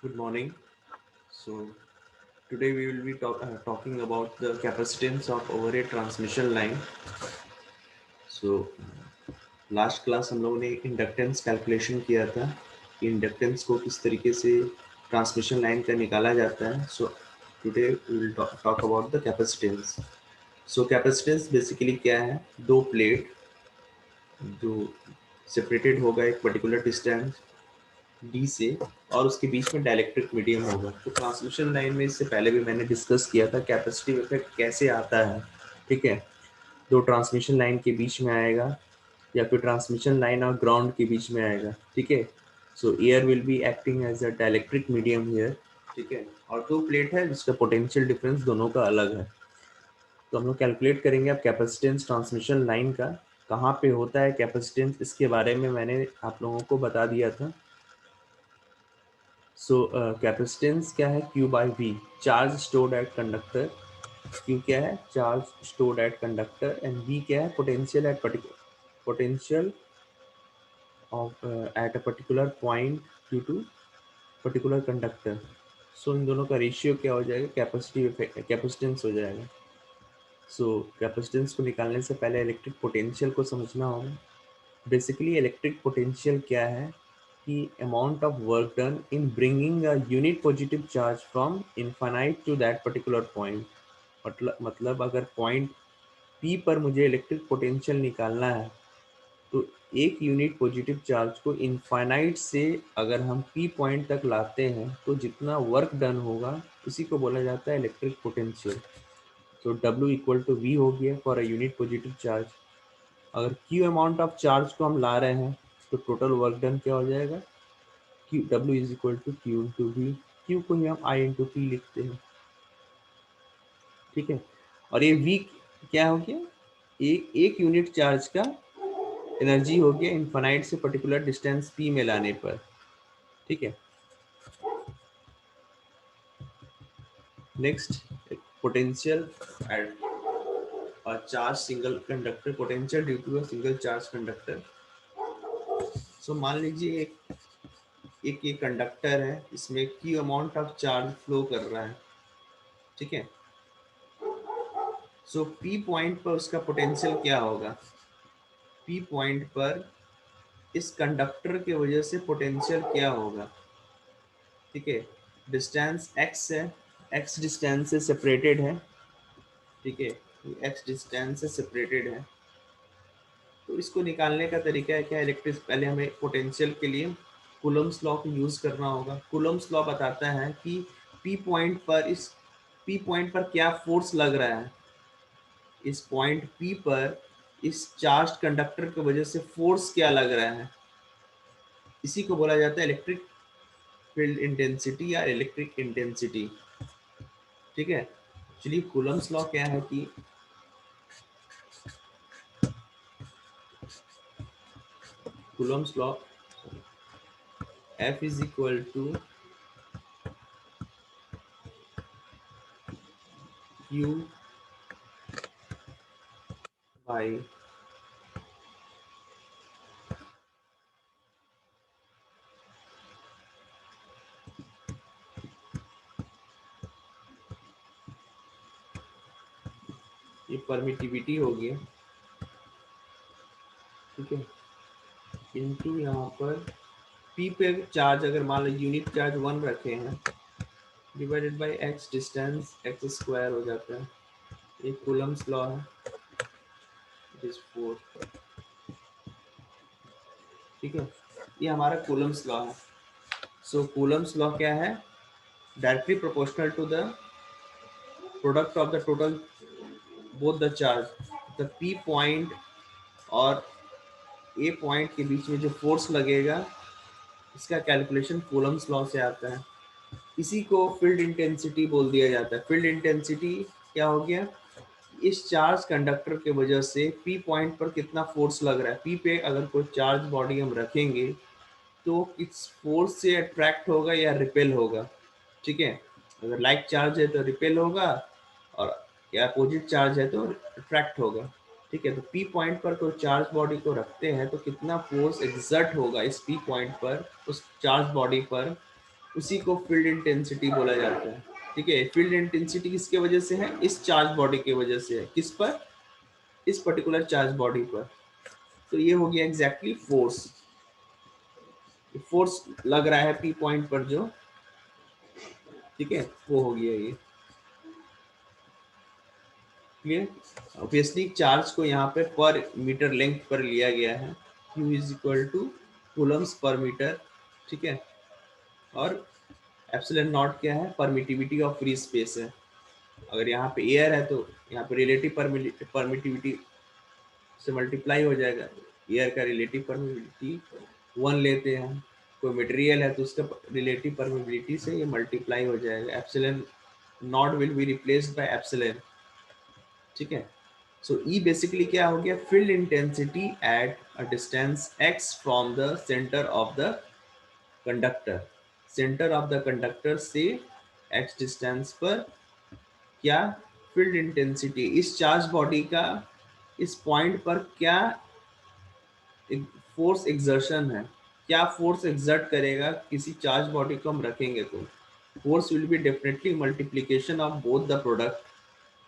Good morning. So today we will be talking about the capacitance of overhead transmission line. So last class हम लोगों ने inductance calculation किया था कि inductance को किस तरीके से ट्रांसमिशन लाइन का निकाला जाता है. So today we will talk about the capacitance. So capacitance basically क्या है? दो प्लेट जो सेपरेटेड होगा एक पर्टिकुलर डिस्टेंस डी से और उसके बीच में डाइलेक्ट्रिक मीडियम होगा. तो ट्रांसमिशन लाइन में इससे पहले भी मैंने डिस्कस किया था कैपेसिटिव इफेक्ट कैसे आता है. ठीक है, दो ट्रांसमिशन लाइन के बीच में आएगा या फिर ट्रांसमिशन लाइन और ग्राउंड के बीच में आएगा. ठीक है, so air will be acting as a dielectric medium here. ठीक है, और दो प्लेट है जिसका पोटेंशियल डिफरेंस दोनों का अलग है. तो हम लोग कैलकुलेट करेंगे अब कैपेसिटेंस ट्रांसमिशन लाइन का कहाँ पे होता है. कैपेसिटेंस इसके बारे में मैंने आप लोगों को बता दिया था. सो कैपेसिटेंस क्या है? Q by V, charge stored at conductor. Q क्या है? Charge stored at conductor. And V क्या है? Potential at potential of at a particular point due to particular conductor. So इन दोनों का रेशियो क्या हो जाएगा? कैपेसिटेंस हो जाएगा. सो कैपेसिटेंस को निकालने से पहले इलेक्ट्रिक पोटेंशियल को समझना होगा. बेसिकली इलेक्ट्रिक पोटेंशियल क्या है कि amount of work done in bringing a unit positive charge from infinite to that particular point. मतलब अगर पॉइंट पी पर मुझे इलेक्ट्रिक पोटेंशियल निकालना है तो एक यूनिट पॉजिटिव चार्ज को इनफाइनाइट से अगर हम पी पॉइंट तक लाते हैं तो जितना वर्क डन होगा उसी को बोला जाता है इलेक्ट्रिक पोटेंशियल. तो W इक्वल टू वी हो गया for a unit positive charge. अगर Q अमाउंट ऑफ चार्ज को हम ला रहे हैं तो टोटल वर्क डन क्या हो जाएगा? Q W is equal to Q into V. Q को ही हम I इंटू पी लिखते हैं. ठीक है, और ये V क्या हो गया? एक यूनिट चार्ज का एनर्जी हो गया इनफाइनाइट से पर्टिकुलर डिस्टेंस P में लाने पर. ठीक है, next potential at charge single conductor. Potential due to a single charge conductor. So मान लीजिए एक ये कंडक्टर है, इसमें Q amount of charge flow कर रहा है. ठीक है, सो P पॉइंट पर उसका पोटेंशियल क्या होगा? P पॉइंट पर इस कंडक्टर की वजह से पोटेंशियल क्या होगा? ठीक है, डिस्टेंस x है, x डिस्टेंस से सेपरेटेड है. ठीक है, x डिस्टेंस से सेपरेटेड है. तो इसको निकालने का तरीका है क्या? इलेक्ट्रिक पहले हमें पोटेंशियल के लिए कूलम्स लॉ को यूज करना होगा. कूलम्स लॉ बताता है कि पी पॉइंट पर क्या फोर्स लग रहा है. इस पॉइंट पी पर इस चार्ज कंडक्टर की वजह से फोर्स क्या लग रहा है, इसी को बोला जाता है इलेक्ट्रिक फील्ड इंटेंसिटी या इलेक्ट्रिक इंटेंसिटी. ठीक है, एक्चुअली कूलम्स लॉ क्या है कि Coulomb's law F is equal to Q by ये परमिटिविटी हो गया. ठीक है, इनटू यहाँ पर पी पे चार्ज अगर मान लो यूनिट चार्ज 1 रखे हैं divided by x distance x square हो जाता है. ये कूलम्स लॉ है, इट इज 4. ठीक है, ये हमारा कूलम्स लॉ है. सो कूलम्स लॉ क्या है? Directly proportional to the product of the total both the charge. The P point और ए पॉइंट के बीच में जो फोर्स लगेगा इसका कैलकुलेशन कूलम्स लॉ से आता है. इसी को फील्ड इंटेंसिटी बोल दिया जाता है. फील्ड इंटेंसिटी क्या हो गया? इस चार्ज कंडक्टर के वजह से पी पॉइंट पर कितना फोर्स लग रहा है. पी पे अगर कोई चार्ज बॉडी हम रखेंगे तो इस फोर्स से अट्रैक्ट होगा या रिपेल होगा. ठीक है, अगर लाइक चार्ज है तो रिपेल होगा और या अपोजिट चार्ज है तो अट्रैक्ट होगा. ठीक है, तो पी पॉइंट पर कोई चार्ज बॉडी को रखते हैं तो कितना फोर्स एग्जर्ट होगा इस पी पॉइंट पर उस चार्ज बॉडी पर उसी को फील्ड इंटेंसिटी बोला जाता है। ठीक है, फील्ड इंटेंसिटी किसके वजह से है? इस चार्ज बॉडी की वजह से है। किस पर? इस पर्टिकुलर चार्ज बॉडी पर। तो ये हो गया एग्जैक्टली फोर्स। फोर्स लग रहा है पी पॉइंट पर जो, ठीक है, वो हो गया ये। क्लियर? ऑब्वियसली चार्ज को यहाँ पे पर मीटर लेंथ पर लिया गया है। Q is equal to Coulomb's per metre. ठीक है, और एप्सिलॉन नॉट क्या है? परमिटिविटी ऑफ फ्री स्पेस है। अगर यहाँ पे एयर है तो यहाँ पे रिलेटिव परमिटिविटी से मल्टीप्लाई हो जाएगा। एयर का रिलेटिव परमिटिविटी 1 लेते हैं, कोई मटेरियल है तो उसका रिलेटिव परमिटिविटी से ये मल्टीप्लाई हो जाएगा। Epsilon not will be replaced by epsilon. ठीक है, सो ई बेसिकली क्या हो गया? Field intensity at a distance x from the centre of the conductor. Centre of the conductor से x डिस्टेंस पर क्या फील्ड इंटेंसिटी, इस चार्ज बॉडी का इस पॉइंट पर क्या फोर्स एक्सर्शन है, क्या फोर्स एक्सर्ट करेगा किसी चार्ज बॉडी को हम रखेंगे तो force will be definitely multiplication of both the product,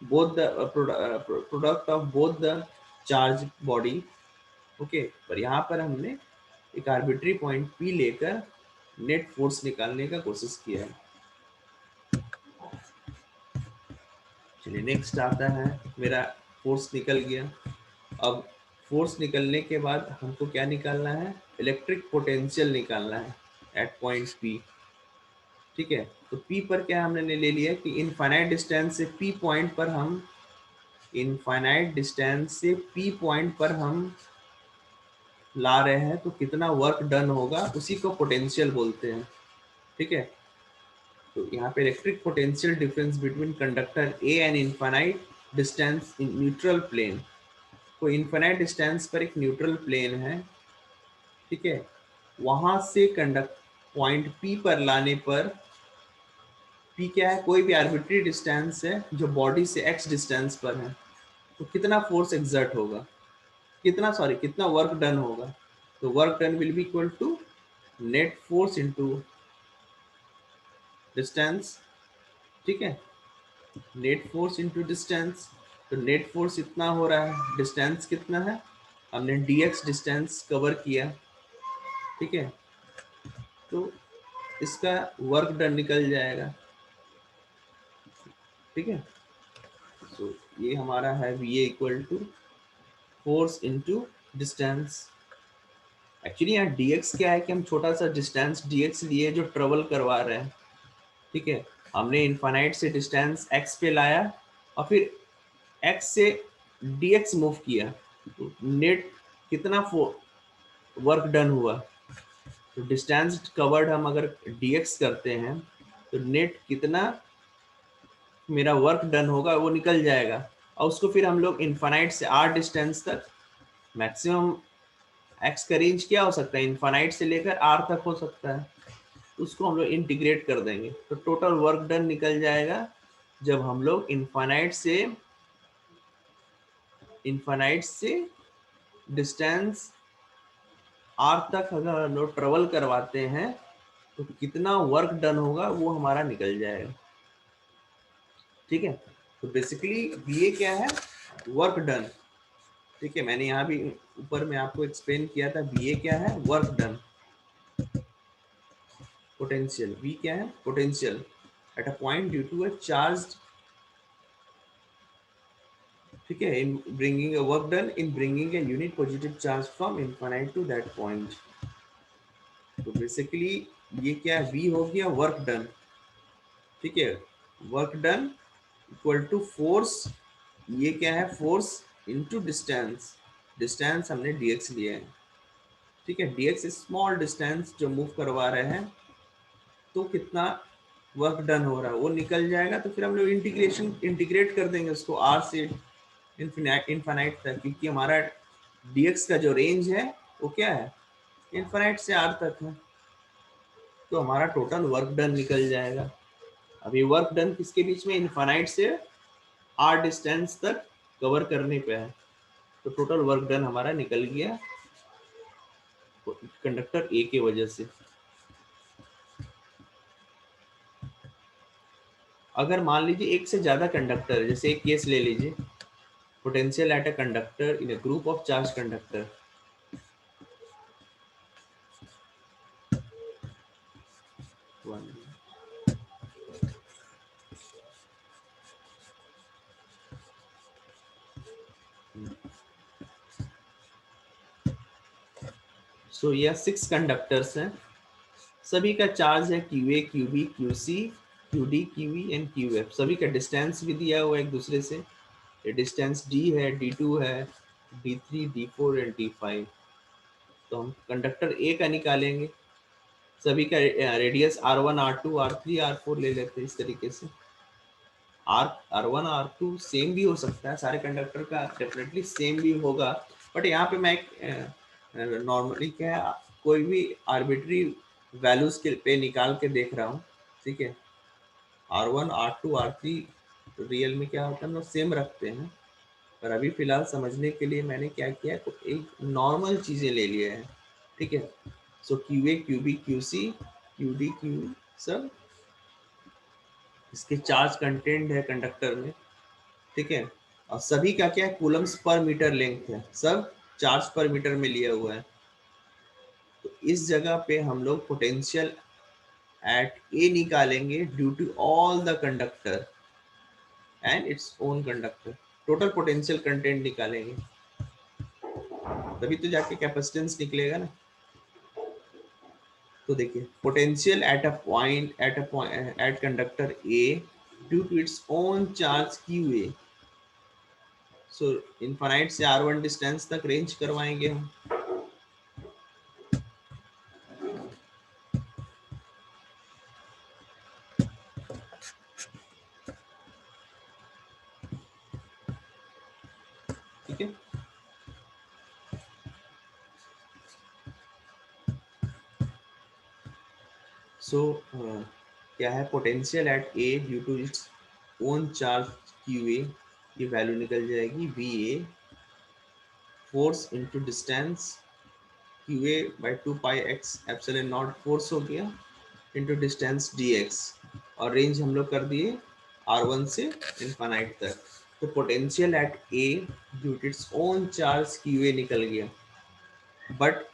both the product of both the charge body। Okay, पर यहाँ पर हमने एक आर्बिट्री पॉइंट P लेकर नेट फोर्स निकालने का कोशिश किया है। चलिए नेक्स्ट आता है, मेरा फोर्स निकल गया। अब फोर्स निकलने के बाद हमको क्या निकालना है? इलेक्ट्रिक पोटेंशियल निकालना है एट पॉइंट P। ठीक है, तो P पर क्या हमने ले लिया कि इनफाइनाइट डिस्टेंस से P पॉइंट पर हम, इनफाइनाइट डिस्टेंस से P पॉइंट पर हम ला रहे हैं तो कितना वर्क डन होगा उसी को पोटेंशियल बोलते हैं। ठीक है, तो यहाँ पे electric potential difference between conductor A and infinite distance in neutral plane. तो इनफाइनाइट डिस्टेंस पर एक न्यूट्रल प्लेन है। ठीक है, वहां से कंडक्ट पॉइंट पी पर लाने पर, पी क्या है? कोई भी आर्बिट्री डिस्टेंस है जो बॉडी से एक्स डिस्टेंस पर है, तो कितना फोर्स एक्सर्ट होगा, कितना वर्क डन होगा? तो work done will be equal to net force into distance. ठीक है, नेट फोर्स इनटू डिस्टेंस। तो नेट फोर्स इतना हो रहा है, डिस्टेंस कितना है? हमने dx डिस्टेंस कवर किया। ठीक है, तो इसका वर्क डन निकल जाएगा। ठीक है, सो ये हमारा है Va equal to force into distance. Actually यहाँ dx क्या है कि हम छोटा सा डिस्टेंस dx लिए जो ट्रेवल करवा रहे हैं। ठीक है, हमने इनफाइनाइट से डिस्टेंस x पे लाया और फिर x से dx मूव किया, तो नेट कितना वर्क डन हुआ? तो डिस्टेंस कवर्ड हम अगर dx करते हैं तो नेट कितना मेरा वर्क डन होगा वो निकल जाएगा। और उसको फिर हम लोग इनफाइनाइट से r डिस्टेंस तक, मैक्सिमम x का रेंज क्या हो सकता है? इनफाइनाइट से लेकर r तक हो सकता है, उसको हम लोग इंटीग्रेट कर देंगे तो टोटल वर्क डन निकल जाएगा। जब हम लोग इनफाइनाइट से डिस्टेंस r तक अगर हम लोग ट्रेवल करवाते हैं तो कितना वर्क डन होगा वो हमारा निकल जाएगा। ठीक है, तो बेसिकली ये क्या है? Work done. ठीक है, मैंने यहाँ भी ऊपर में आपको एक्सप्लेन किया था, बी ए क्या है? Work done. पोटेंशियल, वी क्या है? Potential at a point due to a charge. ठीक है, in bringing a work done in bringing a unit positive charge from infinite to that point. तो बेसिकली ये क्या है? वी हो गया वर्क डन। ठीक है, work done equal to force, ये क्या है? Force into distance. डिस्टेंस हमने dx लिया है। ठीक है, dx स्मॉल डिस्टेंस जो मूव करवा रहे हैं, तो कितना वर्क डन हो रहा है वो निकल जाएगा। तो फिर हम लोग इंटीग्रेट कर देंगे उसको r से इनफाइनाइट तक, क्योंकि हमारा dx का जो रेंज है वो क्या है? इनफाइनाइट से r तक है, तो हमारा टोटल वर्क डन निकल जाएगा। अभी वर्क डन किसके बीच में? इनफाइनाइट से r डिस्टेंस तक कवर करने पे है, तो टोटल वर्क डन हमारा निकल गया कंडक्टर ए की वजह से। अगर मान लीजिए एक से ज्यादा कंडक्टर, जैसे एक केस ले लीजिए, potential at a conductor in a group of charge conductor, so यह 6 कंडक्टर्स हैं, सभी का चार्ज है Q A, Q B, Q C, Q D, Q E and Q F. सभी का डिस्टेंस भी दिया हुआ है एक दूसरे से, ये डिस्टेंस डी है, डी टू है, D three, D four and D five. तो हम कंडक्टर ए का निकालेंगे, सभी का radius R one, R two, R three, R four ले लेते हैं इस तरीके से। R one, R two same भी हो सकता है, सारे कंडक्टर का डेफिनेटली सेम भी होगा, बट यहाँ पे मैं नॉर्मली क्या है, कोई भी आर्बिट्री वैल्यूज के पे निकाल के देख रहा हूँ, ठीक है। R one, R two, R three real में क्या होता है, हम लोग सेम रखते हैं, पर अभी फिलहाल समझने के लिए मैंने क्या किया है, तो एक नॉर्मल चीज़ें ले लिए हैं, ठीक है। So Q A, Q B, Q C, Q D, Q सब इसके चार्ज कंटेंट है कंडक्टर में, ठीक है। और सभी का क्या है, कूलम्स पर मीटर लेंथ है, सब चार्ज पर मीटर में लिया हुआ है। तो इस जगह पे हम लोग पोटेंशियल एट ए निकालेंगे due to all the conductor and its own conductor, total potential content निकालेंगे, तभी तो जाके कैपेसिटेंस निकलेगा ना। तो देखिए, potential at at conductor A due to its own charge Q A. So infinite से आर वन डिस्टेंस तक रेंज करवाएंगे हम, ठीक है। सो क्या है, potential at A due to its own charge Q A, ये वैल्यू निकल जाएगी V A, force into distance Q A by two pi x epsilon not, force हो गया, इंटू डिस्टेंस डी एक्स, और रेंज हम लोग कर दिए आर वन से इनफाइनाइट तक। तो potential at A due to its own charge Q A निकल गया, but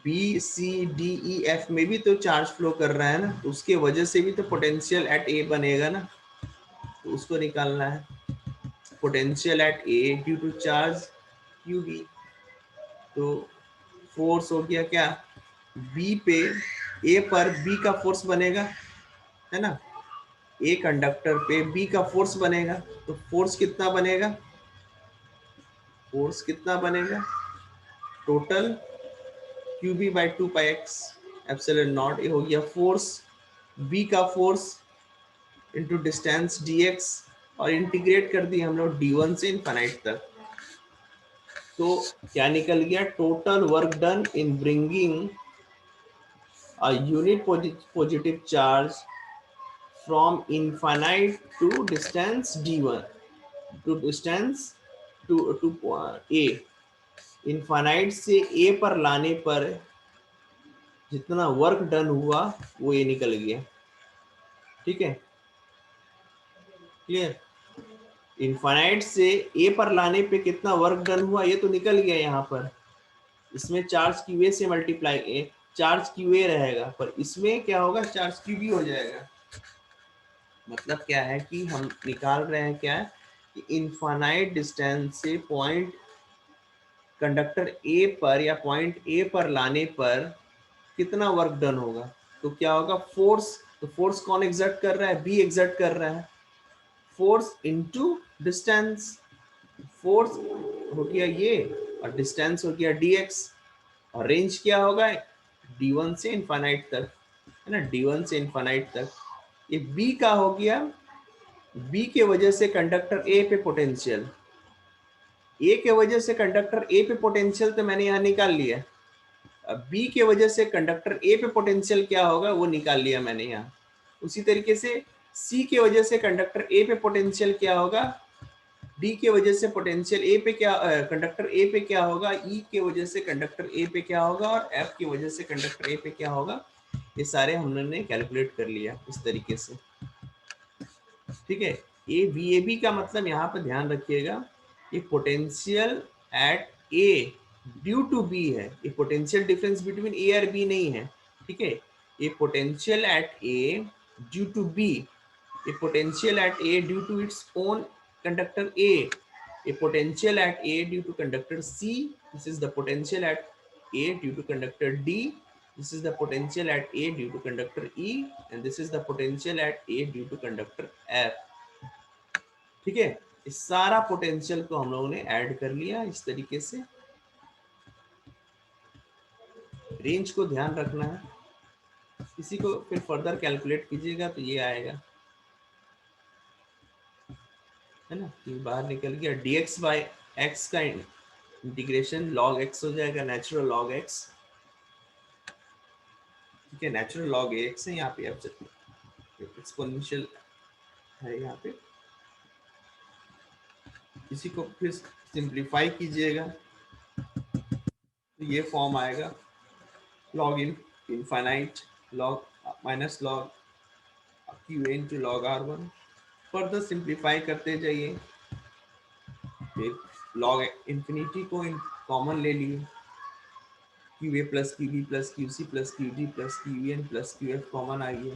B C D E F में भी तो चार्ज फ्लो कर रहा है ना, तो उसके वजह से भी तो पोटेंशियल एट ए बनेगा ना, तो उसको निकालना है। Potential at A due to charge Q B, तो फोर्स हो गया क्या, बी पे, ए पर बी का फोर्स बनेगा, है ना, ए कंडक्टर पे बी का फोर्स बनेगा, तो फोर्स कितना बनेगा, फोर्स कितना बनेगा, total Q B by two pi x epsilon naught, ये हो गया फोर्स, बी का force into distance D X, और इंटीग्रेट कर दिया हम लोग डी वन से इनफाइनाइट तक। तो क्या निकल गया, total work done in bringing a unit positive charge from infinite to distance D one, to distance to A, infinite से ए पर लाने पर जितना वर्क डन हुआ वो ये निकल गया, ठीक है, क्लियर। इनफाइनाइट से ए पर लाने पे कितना वर्क डन हुआ ये तो निकल गया यहाँ पर, इसमें चार्ज क्यू ए से मल्टीप्लाई चार्ज क्यू ए रहेगा, पर इसमें क्या होगा, चार्ज क्यू बी हो जाएगा। मतलब क्या है कि हम निकाल रहे हैं क्या है, कि इनफाइनाइट डिस्टेंस से पॉइंट कंडक्टर ए पर या पॉइंट ए पर लाने पर कितना वर्क डन होगा, तो क्या होगा, फोर्स, तो फोर्स कौन एग्जर्ट कर रहा है, बी एग्जर्ट कर रहा है, फोर्स इनटू डिस्टेंस, फोर्स हो गया ये, और डिस्टेंस हो गया dx, और रेंज क्या होगा, d1 से इनफाइनाइट तक, है ना, d1 से इनफाइनाइट तक। ये b का हो गया, b के वजह से कंडक्टर a पे पोटेंशियल, a के वजह से कंडक्टर a पे पोटेंशियल तो मैंने यहाँ निकाल लिया, अब b के वजह से कंडक्टर a पे पोटेंशियल क्या होगा वो निकाल लिया मैंने यहाँ। उसी तरीके से c के वजह से कंडक्टर a पे पोटेंशियल क्या होगा, डी के वजह से पोटेंशियल ए पे क्या, कंडक्टर ए पे क्या होगा, ई के वजह से कंडक्टर ए पे क्या होगा, और एफ की वजह से कंडक्टर ए पे क्या होगा, ये सारे हमने कैलकुलेट कर लिया इस तरीके से। ठीक है। ए वी ए बी का मतलब यहाँ पे ध्यान रखिएगा, ये potential at A due to B है, ये पोटेंशियल डिफरेंस बिटवीन ए और बी नहीं है। ठीक है, ये potential at A due to B, ये potential at A due to its own conductor A, ये potential at A due to conductor C, this is the potential at A due to conductor D, this is the potential at A due to conductor E, and this is the potential at A due to conductor F. ठीक है, इस सारा potential को हम लोगों ने add कर लिया इस तरीके से। रेंज को ध्यान रखना है, इसी को फिर फर्दर कैलकुलेट कीजिएगा तो ये आएगा, है ना, ये बाहर निकल गया। dx बाय x का इंटीग्रेशन log x हो जाएगा, नेचुरल log x। ठीक है, नेचुरल log x है यहाँ पे, अब एक्सपोनेंशियल है यहाँ पे, इसी को फिर सिंप्लीफाई कीजिएगा तो ये फॉर्म आएगा, log infinite log minus log Q A into log r1। Further simplify करते जाइए, फिर log इंफिनिटी को कॉमन ले लिए, Q A plus Q B plus Q C plus Q D plus Q N plus Q F common आ गया।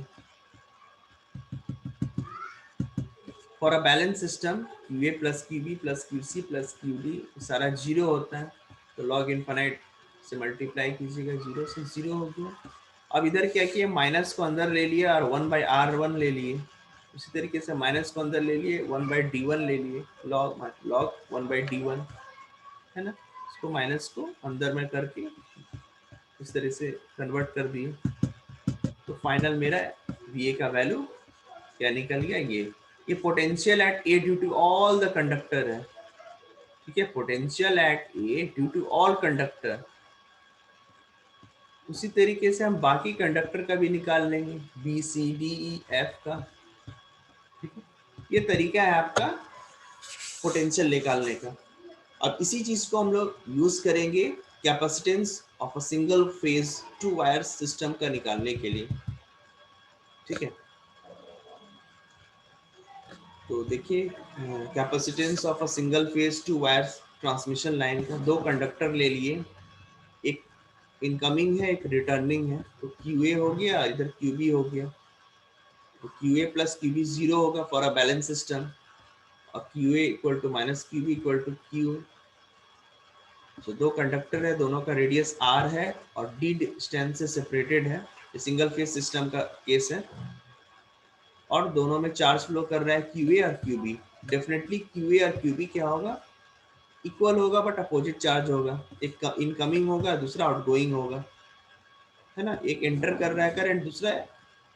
For a balance system Q A plus Q B plus Q C plus Q D सारा zero होता है, तो log infinite से multiply कीजिएगा, zero से zero हो गया। अब इधर क्या किया, माइनस को अंदर ले लिया और 1/r1 ले लिए, उसी तरीके से माइनस को अंदर ले लिए, 1/d1 ले लिए, log 1/d1, है ना, इसको माइनस को अंदर में करके इस तरह से कन्वर्ट कर दिए, तो फाइनल मेरा वी ए का वैल्यू क्या निकल गया, ये potential at A due to all the conductor है। ठीक है, potential at A due to all conductor. उसी तरीके से हम बाकी कंडक्टर का भी निकाल लेंगे, B C D E F का। ठीक है, ये तरीका है आपका पोटेंशियल निकालने का। अब इसी चीज को हम लोग यूज करेंगे capacitance of a single phase 2 wire system का निकालने के लिए। ठीक है, तो देखिए capacitance of a single phase 2 wire transmission line का, दो कंडक्टर ले लिए, एक इनकमिंग है एक रिटर्निंग है, तो क्यू ए हो गया, इधर क्यू बी हो गया, तो Q A plus Q B zero होगा फॉर अ बैलेंस सिस्टम, और Q A equal to minus Q B equal to Q. तो दो कंडक्टर है, दोनों का रेडियस r है और d डिस्टेंस से सेपरेटेड है, ये सिंगल फेज सिस्टम का केस है, और दोनों में चार्ज फ्लो कर रहा है क्यू ए और Q B. Definitely Q A और क्यू बी क्या होगा, इक्वल होगा बट अपोजिट चार्ज होगा, एक इनकमिंग होगा दूसरा आउटगोइंग होगा, है ना, एक एंटर कर रहा है करंट, दूसरा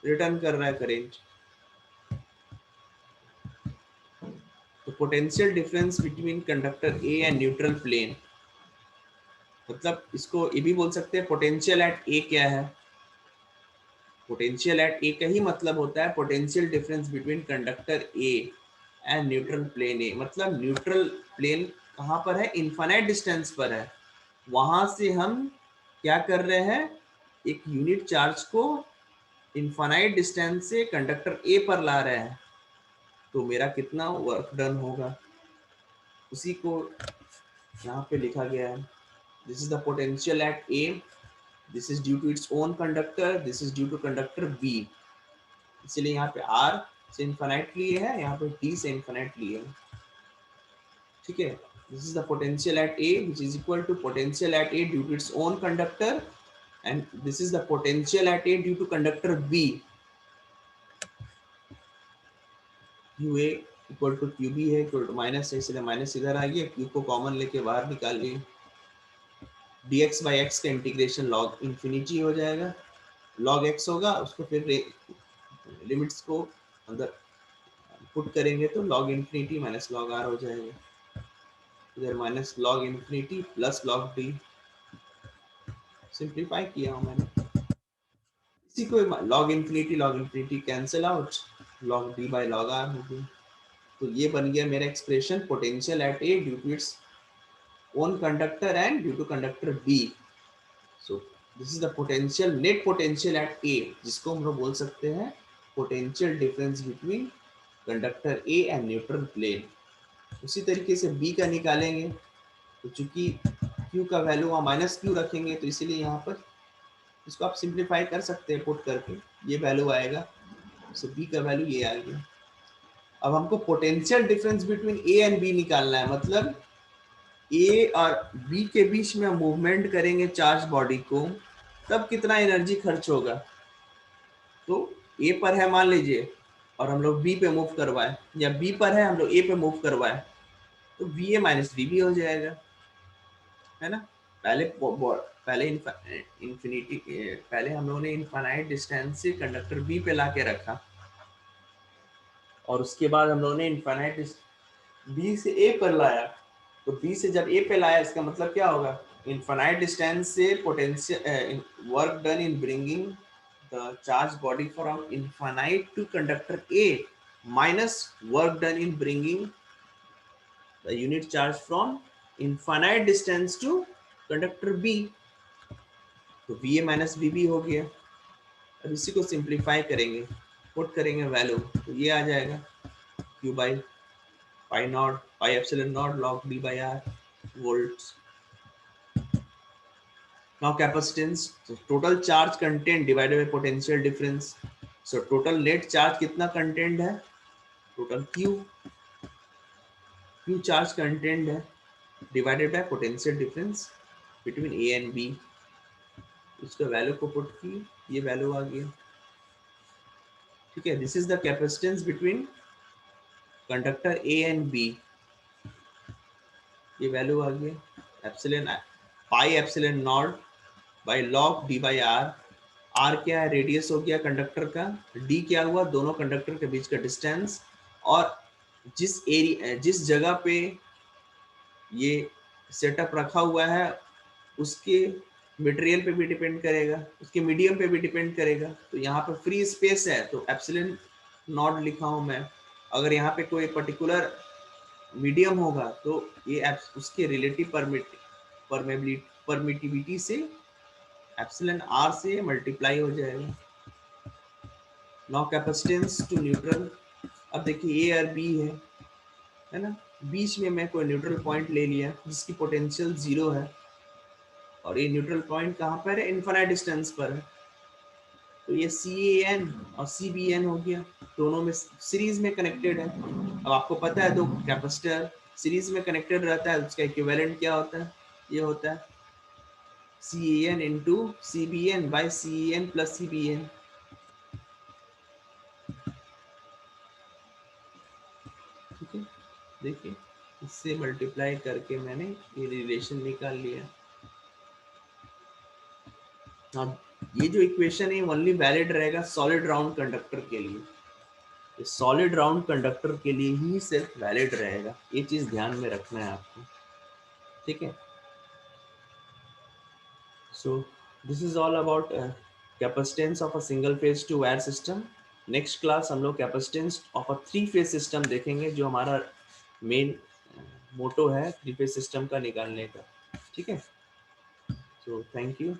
रिटर्न कर रहा है करंट। तो potential difference between conductor A and neutral plane, मतलब इसको ये भी बोल सकते हैं पोटेंशियल एट ए क्या है, पोटेंशियल एट ए का ही मतलब होता है potential difference between conductor A and neutral plane A. मतलब न्यूट्रल प्लेन कहाँ पर है, इनफाइनाइट डिस्टेंस पर है, वहां से हम क्या कर रहे हैं, एक यूनिट चार्ज को इनफाइनाइट डिस्टेंस से कंडक्टर ए पर ला रहे हैं, तो मेरा कितना वर्क डन होगा, उसी को यहाँ पे लिखा गया है। This is the potential at A, this is due to its own conductor, this is due to conductor B, इसलिए यहाँ पे r से इनफाइनाइट लिए है, यहाँ पे d से इनफाइनाइट लिए है। ठीक है, this is the potential eight a which is equal to potential at a due to its own conductor, and this is the potential at a due to conductor b, qa equal to Q B है, equal to minus है, इसलिए minus इधर आ गया, Q को common लेके बाहर निकाल लिए, dx बाई एक्स का इंटीग्रेशन log इन्फिनिटी हो जाएगा, log x होगा, उसको फिर लिमिट्स को अंदर पुट करेंगे तो log infinity minus log r हो जाएगा, इधर minus log infinity plus log d, simplify किया हूँ मैंने, इसी को log infinity cancel out, log d by log r हो गया। तो ये बन गया मेरा expression potential at A due to its own conductor and due to conductor B. So this is the potential, net potential at A, जिसको हम लोग बोल सकते हैं potential difference between conductor A and neutral plane. उसी तरीके से B का निकालेंगे, तो चूंकि क्यू का वैल्यू वहाँ माइनस क्यू रखेंगे, तो इसीलिए यहाँ पर इसको आप सिंप्लीफाई कर सकते हैं पुट करके, ये वैल्यू आएगा, तो बी का वैल्यू ये आ गया। अब हमको potential difference between A and B निकालना है, मतलब ए और बी के बीच में मूवमेंट करेंगे चार्ज बॉडी को, तब कितना एनर्जी खर्च होगा। तो ए पर है मान लीजिए, और हम लोग बी पे मूव करवाए, या बी पर है हम लोग ए पे मूव करवाए, तो V A minus V B हो जाएगा, है ना। पहले पहले इंफिनिटी पहले हम लोगों ने इनफाइनाइट डिस्टेंस से कंडक्टर बी पे ला के रखा, और उसके बाद हम लोगों ने इनफाइनाइट बी से ए पर लाया। तो बी से जब ए पे लाया, इसका मतलब क्या होगा, इनफाइनाइट डिस्टेंस से potential work done in bringing the charge body from infinite to conductor A minus work done in bringing the unit charge from infinite distance to conductor B. तो V A minus V B हो गया। अब इसी को simplify करेंगे, put करेंगे value, तो ये आ जाएगा Q by pi not pi epsilon not log d by r volts. Now capacitance, so total charge content divided by potential difference. So total net charge कितना content है, total q charge content है divided by potential difference between a and b। इसका value को put की, ये value आ गया, ठीक है। This is the capacitance between conductor A and B, ये वैल्यू आ गया epsilon pi epsilon naught by log D by R. R क्या है, रेडियस हो गया कंडक्टर का, डी क्या हुआ, दोनों कंडक्टर के बीच का डिस्टेंस, और जिस जगह पे ये सेटअप रखा हुआ है उसके मटेरियल पे भी डिपेंड करेगा, उसके मीडियम पे भी डिपेंड करेगा। तो यहाँ पे फ्री स्पेस है तो एप्सिलॉन नॉट लिखा हूँ मैं। अगर यहाँ पे कोई पर्टिकुलर मीडियम होगा तो ये उसके रिलेटिव परमिटिविटी से एप्सिलॉन आर से मल्टीप्लाई हो जाएगा। नाउ कैपेसिटेंस टू न्यूट्रल, अब देखिए ए और बी है ना, बीच में मैं कोई न्यूट्रल पॉइंट ले लिया जिसकी पोटेंशियल 0 है, और ये न्यूट्रल पॉइंट कहाँ पर है, इनफाइनाइट डिस्टेंस पर है। तो ये सी ए एन और सी बी एन हो गया, दोनों में सीरीज में कनेक्टेड है। अब आपको पता है दो कैपेसिटर सीरीज में कनेक्टेड रहता है, उसका इक्विवेलेंट क्या होता है, ये होता है C A N into C B N by C A N plus C B N. ठीक है, देखिए इससे मल्टीप्लाई करके मैंने ये रिलेशन निकाल लिया। अब ये जो इक्वेशन है ओनली वैलिड रहेगा सॉलिड राउंड कंडक्टर के लिए, ये सॉलिड राउंड कंडक्टर के लिए ही सिर्फ वैलिड रहेगा, ये चीज ध्यान में रखना है आपको, ठीक है। सो this is all about capacitance of a single phase two wire system. Next class हम लोग capacitance of a three phase system देखेंगे, जो हमारा मेन मोटो है थ्री फेज सिस्टम का निकालने का, ठीक है। So thank you.